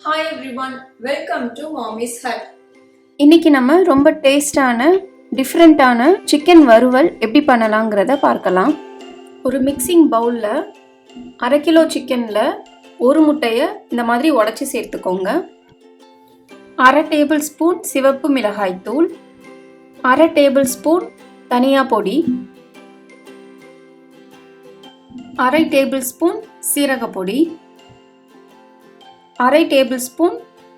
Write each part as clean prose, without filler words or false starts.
Hi everyone, welcome to Mommy's Hut. இன்னைக்கு நம்ம ரொம்ப டேஸ்டான டிஃப்ரெண்ட்டான சிக்கன் வறுவல் எப்படி பண்ணலாங்கிறத பார்க்கலாம். ஒரு மிக்சிங் பவுலில் 1/2 கிலோ சிக்கனில் ஒரு முட்டையை இந்த மாதிரி உடச்சி சேர்த்துக்கோங்க. 1/2 டேபிள் ஸ்பூன் சிவப்பு மிளகாய் தூள், 1/2 டேபிள் ஸ்பூன் தனியா பொடி, 1/2 டேபிள் ஸ்பூன் சீரகப்பொடி, 1/2 டேபிள் ஸ்பூன்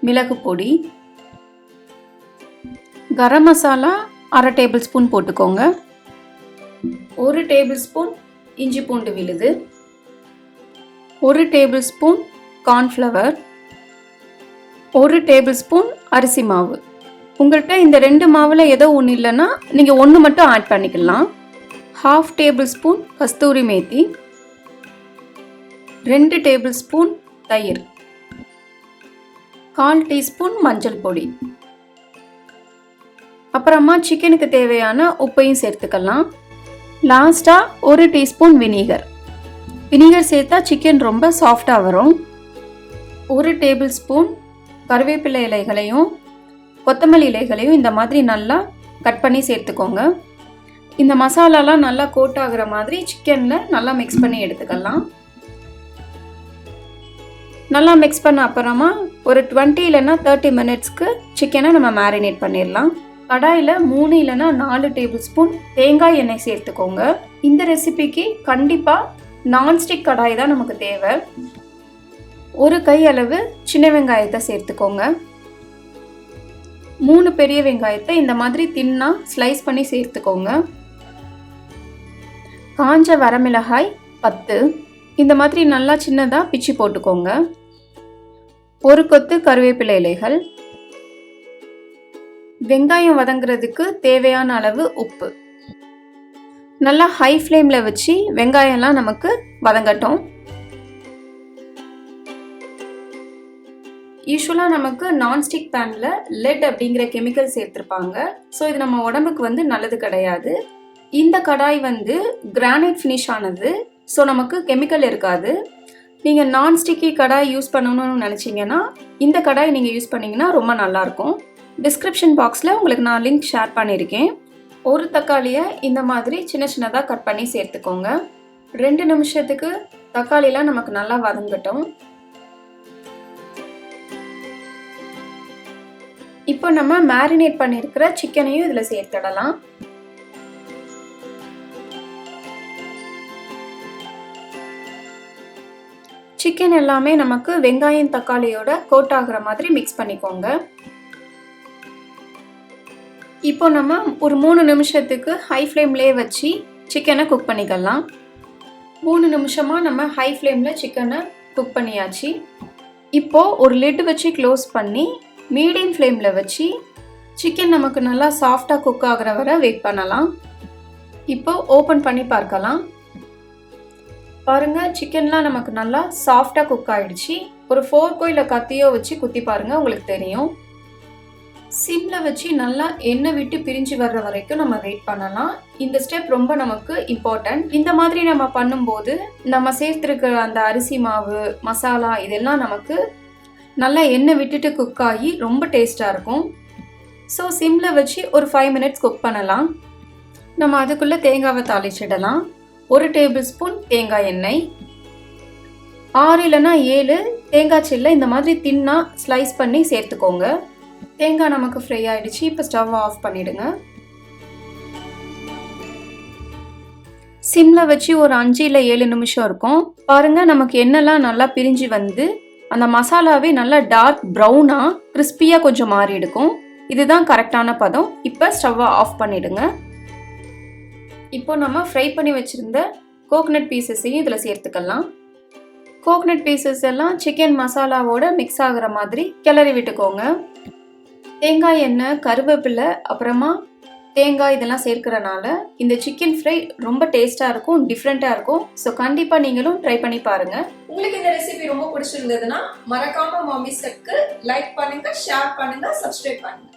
மிளகு பொடி, கரம் மசாலா 1/2 டேபிள் ஸ்பூன் போட்டுக்கோங்க. 1 டேபிள் ஸ்பூன் இஞ்சி பூண்டு விழுது, 1 table spoon cornflour, 1 table spoon அரிசி மாவு. உங்கள்கிட்ட இந்த 2 மாவில் ஏதோ ஒன்று இல்லைன்னா நீங்கள் 1 மட்டும் ஆட் பண்ணிக்கலாம். 1/2 டேபிள் ஸ்பூன் கஸ்தூரி மேத்தி, 2 டேபிள் ஸ்பூன் தயிர், 1/4 டீஸ்பூன் மஞ்சள் பொடி, அப்புறமா சிக்கனுக்கு தேவையான உப்பையும் சேர்த்துக்கலாம். லாஸ்ட்டாக 1 டீஸ்பூன் வினிகர். வினிகர் சேர்த்தா சிக்கன் ரொம்ப சாஃப்டாக வரும். 1 டேபிள் ஸ்பூன் கருவேப்பிலை இலைகளையும் கொத்தமல்லி இலைகளையும் இந்த மாதிரி நல்லா கட் பண்ணி சேர்த்துக்கோங்க. இந்த மசாலாலாம் நல்லா கோட் ஆகுற மாதிரி சிக்கனில் நல்லா மிக்ஸ் பண்ணி எடுத்துக்கலாம். நல்லா மிக்ஸ் பண்ண அப்புறமா ஒரு 20 இல்லைன்னா 30 மினிட்ஸ்க்கு சிக்கனை நம்ம மேரினேட் பண்ணிடலாம். கடாயில் 3 இல்லைன்னா 4 டேபிள் ஸ்பூன் தேங்காய் எண்ணெய் சேர்த்துக்கோங்க. இந்த ரெசிபிக்கு கண்டிப்பாக நான்ஸ்டிக் கடாய் தான் நமக்கு தேவை. 1 கை அளவு சின்ன வெங்காயத்தை சேர்த்துக்கோங்க. 3 பெரிய வெங்காயத்தை இந்த மாதிரி தின்னா ஸ்லைஸ் பண்ணி சேர்த்துக்கோங்க. காஞ்ச வரமிளகாய் 10 இந்த மாதிரி நல்லா சின்னதாக பிச்சு போட்டுக்கோங்க. 1 கொத்து கருவேப்பிலை இலைகள், வெங்காயம் வதங்குறதுக்கு தேவையான அளவு உப்பு. நல்லா ஹை ஃப்ளேமில் வச்சு வெங்காயம்லாம் நமக்கு வதங்கட்டும். யூஸ்வலாக நமக்கு நான்ஸ்டிக் பேனில் லெட் அப்படிங்கிற கெமிக்கல் சேர்த்துருப்பாங்க. ஸோ இது நம்ம உடம்புக்கு நல்லது கிடையாது. இந்த கடாய் கிரானைட் ஃபினிஷ் ஆனது. ஸோ நமக்கு கெமிக்கல் இருக்காது. நீங்கள் நான்ஸ்டிக்கி கடாய் யூஸ் பண்ணணும்னு நினச்சிங்கன்னா இந்த கடாய் நீங்கள் யூஸ் பண்ணிங்கன்னா ரொம்ப நல்லாயிருக்கும். டிஸ்கிரிப்ஷன் பாக்ஸில் உங்களுக்கு நான் லிங்க் ஷேர் பண்ணியிருக்கேன். 1 தக்காளியை இந்த மாதிரி சின்ன சின்னதாக கட் பண்ணி சேர்த்துக்கோங்க. 2 நிமிஷத்துக்கு தக்காளிலாம் நமக்கு நல்லா வதங்கட்டும். இப்போ நம்ம மேரினேட் பண்ணியிருக்கிற சிக்கனையும் இதில் சேர்த்துடலாம். சிக்கன் எல்லாமே நமக்கு வெங்காயம் தக்காளியோட கோட் ஆகுற மாதிரி மிக்ஸ் பண்ணிக்கோங்க. இப்போ நம்ம ஒரு 3 நிமிஷத்துக்கு ஹை ஃப்ளேம்லேயே வச்சு சிக்கனை குக் பண்ணிக்கலாம். 3 நிமிஷமாக நம்ம ஹை ஃப்ளேமில் சிக்கனை குக் பண்ணியாச்சு. இப்போது ஒரு லிட் வச்சு க்ளோஸ் பண்ணி மீடியம் ஃப்ளேமில் வச்சு சிக்கன் நமக்கு நல்லா சாஃப்டாக குக் ஆகிற வரை வெயிட் பண்ணலாம். இப்போது ஓப்பன் பண்ணி பார்க்கலாம். பாருங்கள், சிக்கன்லாம் நமக்கு நல்லா சாஃப்டாக குக் ஆகிடுச்சு. ஒரு ஃபோர்க்கோ இல்லை கத்தியோ வச்சு குத்தி பாருங்கள், உங்களுக்கு தெரியும். சிம்மில் வச்சு நல்லா எண்ணெய் விட்டு பிரிஞ்சு வர்ற வரைக்கும் நம்ம வெயிட் பண்ணலாம். இந்த ஸ்டெப் ரொம்ப நமக்கு இம்பார்ட்டன்ட். இந்த மாதிரி நம்ம பண்ணும்போது நம்ம சேர்த்துருக்கிற அந்த அரிசி மாவு மசாலா இதெல்லாம் நமக்கு நல்லா எண்ணெய் விட்டுட்டு குக் ஆகி ரொம்ப டேஸ்ட்டாக இருக்கும். ஸோ சிம்மில் வச்சு ஒரு 5 மினிட்ஸ் குக் பண்ணலாம். நம்ம அதுக்குள்ளே தேங்காவை தாளிச்சிடலாம். 1 டேபிள் ஸ்பூன் தேங்காய் எண்ணெய், 6 இல்லைன்னா 7 தேங்காய் சில்லை இந்த மாதிரி தின்னா ஸ்லைஸ் பண்ணி சேர்த்துக்கோங்க. தேங்காய் நமக்கு ஃப்ரை ஆகிடுச்சு. இப்போ ஸ்டவ் ஆஃப் பண்ணிவிடுங்க. சிம்மில் வச்சு ஒரு 5 இல்லை 7 நிமிஷம் இருக்கும். பாருங்கள், நமக்கு எண்ணெய்லாம் நல்லா பிரிஞ்சு அந்த மசாலாவே நல்லா டார்க் ப்ரௌனாக கிறிஸ்பியாக கொஞ்சம் மாறி எடுக்கும். இதுதான் கரெக்டான பதம். இப்போ ஸ்டவ்வை ஆஃப் பண்ணிவிடுங்க. இப்போ நம்ம ஃப்ரை பண்ணி வச்சுருந்த கோகனட் பீசஸையும் இதில் சேர்த்துக்கலாம். கோகனட் பீசஸ் எல்லாம் சிக்கன் மசாலாவோட மிக்ஸ் ஆகிற மாதிரி கிளறி விட்டுக்கோங்க. தேங்காய் எண்ணெய், கருவேப்பிலை, அப்புறமா தேங்காய் இதெல்லாம் சேர்க்கிறனால இந்த சிக்கன் ஃப்ரை ரொம்ப டேஸ்ட்டாக இருக்கும், டிஃப்ரெண்ட்டாக இருக்கும். ஸோ கண்டிப்பாக நீங்களும் ட்ரை பண்ணி பாருங்கள். உங்களுக்கு இந்த ரெசிபி ரொம்ப பிடிச்சிருந்ததுன்னா மறக்காம மாமிஸ் ஹட்க்கு லைக் பண்ணுங்க, ஷேர் பண்ணுங்க, சப்ஸ்கிரைப் பண்ணுங்க.